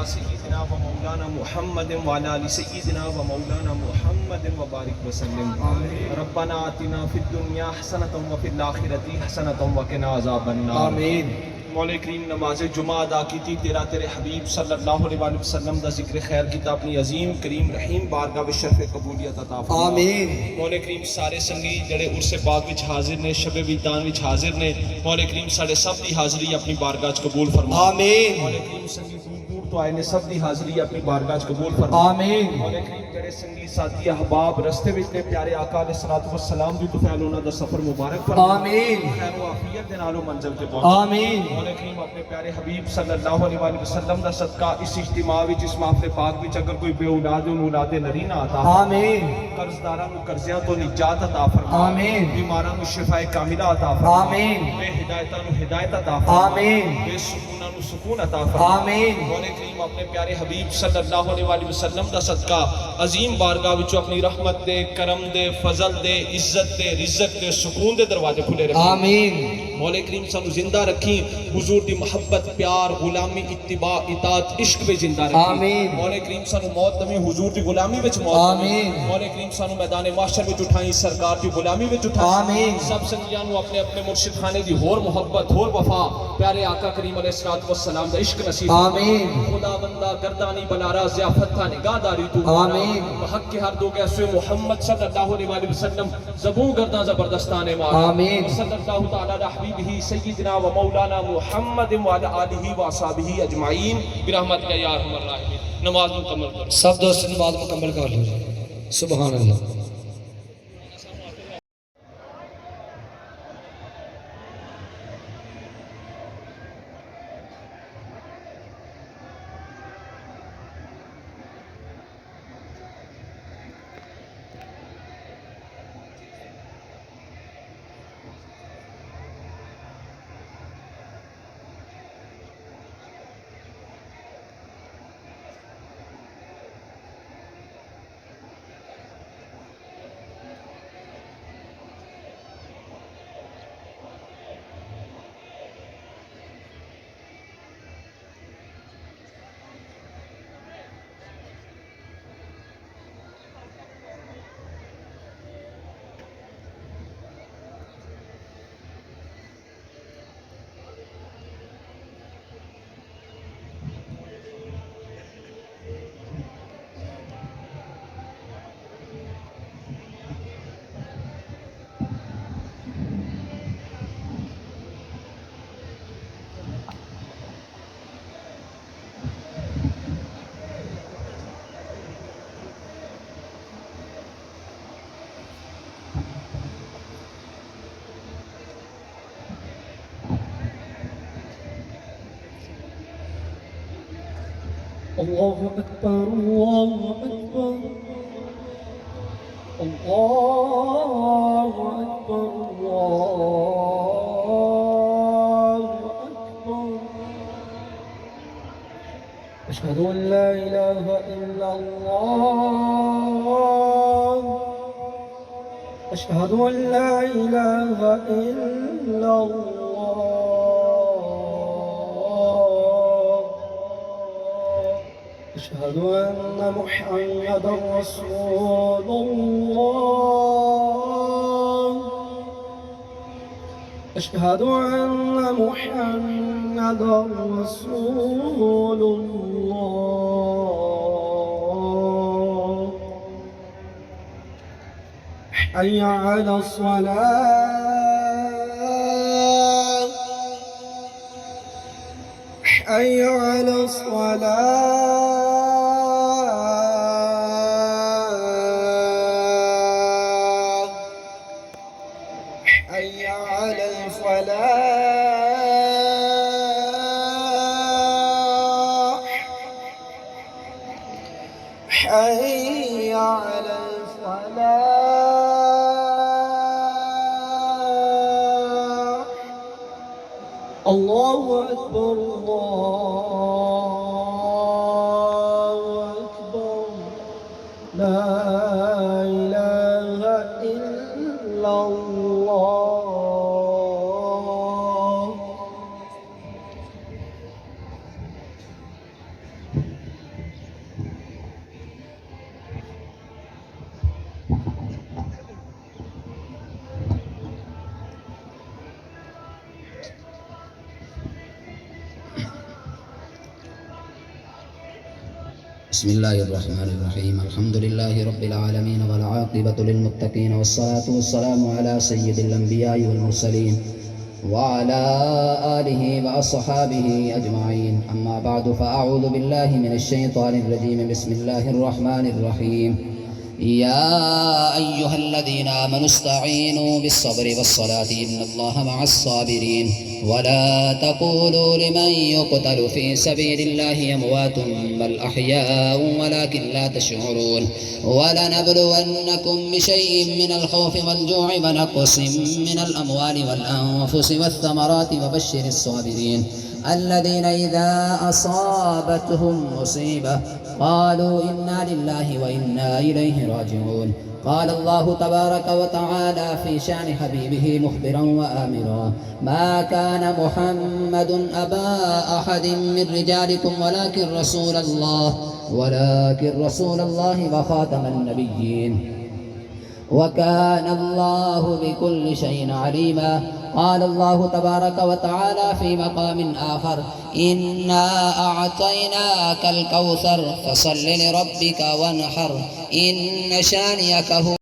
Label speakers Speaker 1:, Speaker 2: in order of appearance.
Speaker 1: सय्यिदना व मौलाना मुहम्मद व अला आलि सय्यिदना व मौलाना मुहम्मद व बारिक वसल्लम। रब्बना आतिना फिद दुनिया हसनतम व फिल आखिरति हसनतम व क़िना अज़ाबन्नार। आमीन। मौला करीम नमाज जुमा अदा की थी, तेरे हबीब सल्लल्लाहु अलैहि वसल्लम दा जिक्र खैर की अपनी अजीम करीम रहीम बारगाह विच शरफ़ कबूलियत अता फरमा। आमीन। मौला करीम सारे संगी जड़े उर्से पाक विच हाजिर ने, शबे विदान विच हाजिर ने, मौला करीम साडे सब दी हाज़री अपनी बारगाह च कबूल फरमा। आमीन। मौला करीम संगी तो आए ने सब दी हाज़री अपनी बारगाह च कबूल फरमा। आमीन। मौला करीम जड़े संगी साथी अहबाब रस्ते विच ने, प्यारे आका अलैहिस्सलातु वस्सलाम दी तुफैल उन्हां दा सफर मुबारक फरमा। आमीन। खैर व आफियत दे नाल मंजिल ते पहुंचे। आमीन। मौला करीम अपने प्यारे हबीब सल्लल्लाहु अलैहि वसल्लम दा सदका इस इज्तिमा विच, इस महफिल पाक विच अगर कोई बे औलाद उन औलादे नरीना अता फरमा। आमीन। कर्जदारां नु कर्ज़ियां तो निजात अता फरमा। आमीन। बीमारां नु शिफाए कामिला अता फरमा। आमीन। बेहिदायतां नु हिदायत अता फरमा। आमीन। बेसुकूनां नु सुकून अता फरमा। आमीन। मौला करीम अपने प्यारे हबीब सल्लल्लाहु अलैहि वसल्लम दा सदका अजीम बारगाह विचों अपनी रहमत दे, करम दे, फजल दे, इज्जत दे, रिज़्क़ दे, सुकून दे दरवाजे खुले रखी। आमीन। मौला करीम सानू जिंदा रखी, हुजूर दी मोहब्बत, प्यार, गुलामी, इत्तिबा, इताअत, इश्क में जिंदा रखी। आमीन। मौला करीम सानू मौत दवी, हुजूर दी गुलामी विच मौत। आमीन। मौला करीम सानू मैदान महशर विच उठाई, सरकार दी गुलामी विच उठाई। आमीन। सब संगियां नू अपने अपने मुर्शिद खाने दी होर मोहब्बत, होर वफा, प्यारे आका करीम अलैहिस्सलातु वस्सलाम दा इश्क नसीब। आमीन। खुदा बंदा गर्दानी बलारा ज़ियाफत था निगाहदारी तू। आमीन। हक के हर दो कैसे मोहम्मद सल्लल्लाहु अलैहि वसल्लम ज़बू गर्दा ज़बरदस्ताने मार। आमीन। सल्लल्लाहु तआला अला हबीबिही सय्यिदना व मौलाना मुहम्मद व अला आलिहि व असहाबिही अजमाइन बिरहमतिका या अरहमर राहिमीन। नमाज मुकम्मल करो। सब दोस्त नमाज मुकम्मल कर लो। सुभान अल्लाह।
Speaker 2: الله أكبر الله أكبر الله أكبر الله أكبر أشهد أن لا إله إلا الله أشهد أن لا إله إلا الله أشهد أن محمدا رسول الله أشهد أن محمدا رسول الله حي على الصلاة حي على الصلاة حي على الفلاح حي على الفلاح الله أكبر الله أكبر لا إله إلا الله.
Speaker 3: بسم الله الرحمن الرحيم. الحمد لله رب العالمين والعاقبة للمتقين والصلاة والسلام على سيد الأنبياء والمرسلين وعلى آله وأصحابه أجمعين. أما بعد فأعوذ بالله من الشيطان الرجيم. بسم الله الرحمن الرحيم. يا أيها الذين آمنوا استعينوا بالصبر والصلاة إن الله مع الصابرين ولا تقولوا لمن يقتل في سبيل الله أموات بل أحياء ولكن لا تشعرون. ولنبلونكم بشيء من الخوف والجوع ونقص من الأموال والأنفس والثمرات وبشر الصابرين الذين إذا أصابتهم مصيبة قالوا إنا لله وإنا إليه راجعون. قال الله تبارك وتعالى في شأن حبيبه مخبرا وآمرا ما كان محمد أبا أحد من رجالكم ولكن رسول الله وخاتم النبيين وكان الله بكل شيء عليما. قال الله تبارك وتعالى في مقام آخر إنا أعطيناك الكوثر فصل لربك وانحر إن شانئك هو